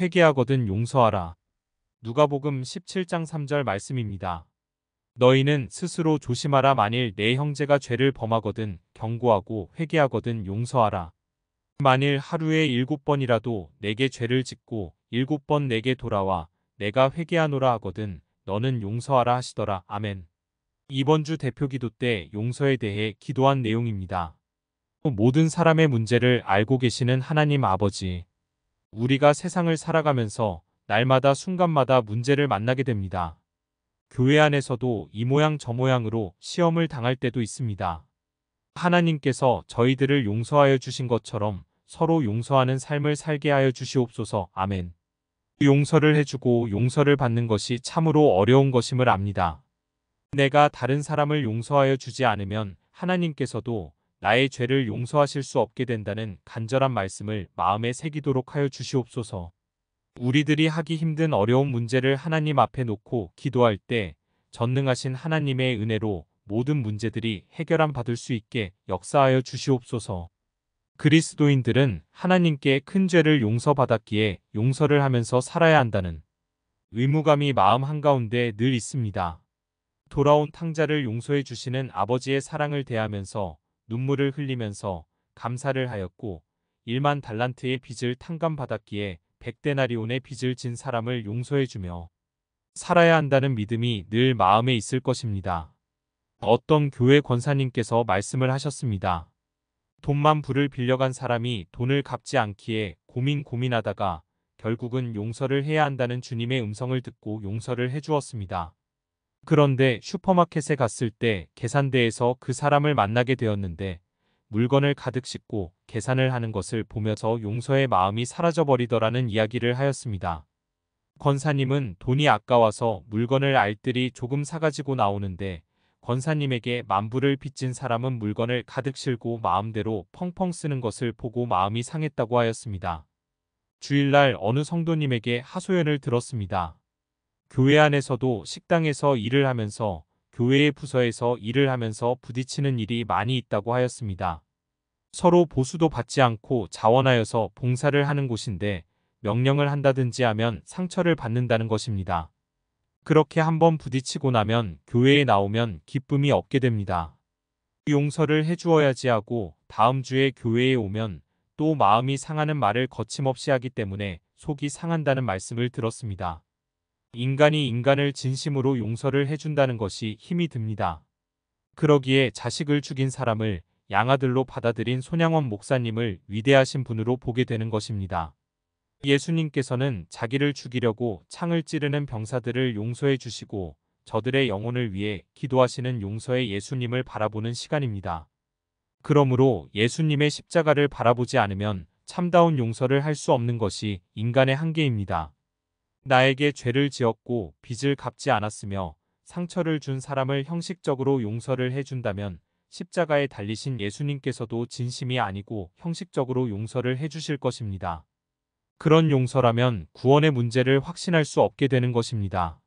회개하거든 용서하라. 누가복음 17장 3절 말씀입니다. 너희는 스스로 조심하라. 만일 내 형제가 죄를 범하거든 경고하고 회개하거든 용서하라. 만일 하루에 7번이라도 내게 죄를 짓고 7번 내게 돌아와 내가 회개하노라 하거든 너는 용서하라 하시더라. 아멘. 이번 주 대표기도 때 용서에 대해 기도한 내용입니다. 모든 사람의 문제를 알고 계시는 하나님 아버지. 우리가 세상을 살아가면서 날마다 순간마다 문제를 만나게 됩니다. 교회 안에서도 이 모양 저 모양으로 시험을 당할 때도 있습니다. 하나님께서 저희들을 용서하여 주신 것처럼 서로 용서하는 삶을 살게 하여 주시옵소서. 아멘. 용서를 해주고 용서를 받는 것이 참으로 어려운 것임을 압니다. 내가 다른 사람을 용서하여 주지 않으면 하나님께서도 나의 죄를 용서하실 수 없게 된다는 간절한 말씀을 마음에 새기도록 하여 주시옵소서. 우리들이 하기 힘든 어려운 문제를 하나님 앞에 놓고 기도할 때 전능하신 하나님의 은혜로 모든 문제들이 해결함 받을 수 있게 역사하여 주시옵소서. 그리스도인들은 하나님께 큰 죄를 용서받았기에 용서를 하면서 살아야 한다는 의무감이 마음 한가운데 늘 있습니다. 돌아온 탕자를 용서해 주시는 아버지의 사랑을 대하면서 눈물을 흘리면서 감사를 하였고 1만 달란트의 빚을 탕감받았기에 100데나리온의 빚을 진 사람을 용서해 주며 살아야 한다는 믿음이 늘 마음에 있을 것입니다. 어떤 교회 권사님께서 말씀을 하셨습니다. 돈만 불을 빌려간 사람이 돈을 갚지 않기에 고민하다가 결국은 용서를 해야 한다는 주님의 음성을 듣고 용서를 해주었습니다. 그런데 슈퍼마켓에 갔을 때 계산대에서 그 사람을 만나게 되었는데 물건을 가득 싣고 계산을 하는 것을 보면서 용서의 마음이 사라져버리더라는 이야기를 하였습니다. 권사님은 돈이 아까워서 물건을 알뜰히 조금 사가지고 나오는데 권사님에게 만불을 빚진 사람은 물건을 가득 싣고 마음대로 펑펑 쓰는 것을 보고 마음이 상했다고 하였습니다. 주일날 어느 성도님에게 하소연을 들었습니다. 교회 안에서도 식당에서 일을 하면서 교회의 부서에서 일을 하면서 부딪히는 일이 많이 있다고 하였습니다. 서로 보수도 받지 않고 자원하여서 봉사를 하는 곳인데 명령을 한다든지 하면 상처를 받는다는 것입니다. 그렇게 한번 부딪히고 나면 교회에 나오면 기쁨이 없게 됩니다. 용서를 해주어야지 하고 다음 주에 교회에 오면 또 마음이 상하는 말을 거침없이 하기 때문에 속이 상한다는 말씀을 들었습니다. 인간이 인간을 진심으로 용서를 해준다는 것이 힘이 듭니다. 그러기에 자식을 죽인 사람을 양아들로 받아들인 손양원 목사님을 위대하신 분으로 보게 되는 것입니다. 예수님께서는 자기를 죽이려고 창을 찌르는 병사들을 용서해 주시고 저들의 영혼을 위해 기도하시는 용서의 예수님을 바라보는 시간입니다. 그러므로 예수님의 십자가를 바라보지 않으면 참다운 용서를 할 수 없는 것이 인간의 한계입니다. 나에게 죄를 지었고 빚을 갚지 않았으며 상처를 준 사람을 형식적으로 용서를 해준다면 십자가에 달리신 예수님께서도 진심이 아니고 형식적으로 용서를 해주실 것입니다. 그런 용서라면 구원의 문제를 확신할 수 없게 되는 것입니다.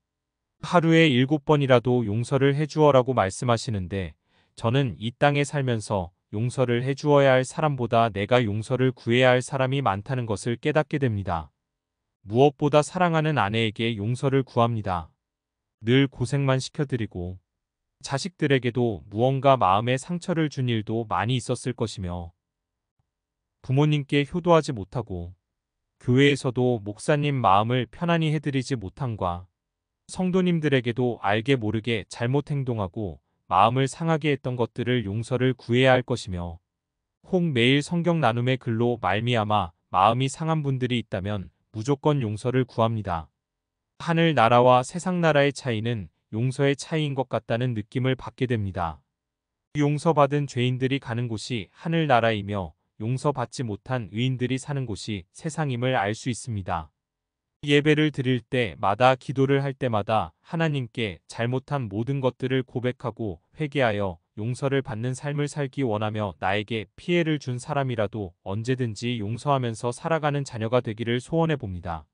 하루에 7번이라도 용서를 해주어라고 말씀하시는데 저는 이 땅에 살면서 용서를 해주어야 할 사람보다 내가 용서를 구해야 할 사람이 많다는 것을 깨닫게 됩니다. 무엇보다 사랑하는 아내에게 용서를 구합니다. 늘 고생만 시켜드리고 자식들에게도 무언가 마음에 상처를 준 일도 많이 있었을 것이며 부모님께 효도하지 못하고 교회에서도 목사님 마음을 편안히 해드리지 못함과 성도님들에게도 알게 모르게 잘못 행동하고 마음을 상하게 했던 것들을 용서를 구해야 할 것이며 혹 매일 성경 나눔의 글로 말미암아 마음이 상한 분들이 있다면 무조건 용서를 구합니다. 하늘 나라와 세상 나라의 차이는 용서의 차이인 것 같다는 느낌을 받게 됩니다. 용서받은 죄인들이 가는 곳이 하늘 나라이며 용서받지 못한 의인들이 사는 곳이 세상임을 알 수 있습니다. 예배를 드릴 때마다 기도를 할 때마다 하나님께 잘못한 모든 것들을 고백하고 회개하여 용서를 받는 삶을 살기 원하며 나에게 피해를 준 사람이라도 언제든지 용서하면서 살아가는 자녀가 되기를 소원해 봅니다.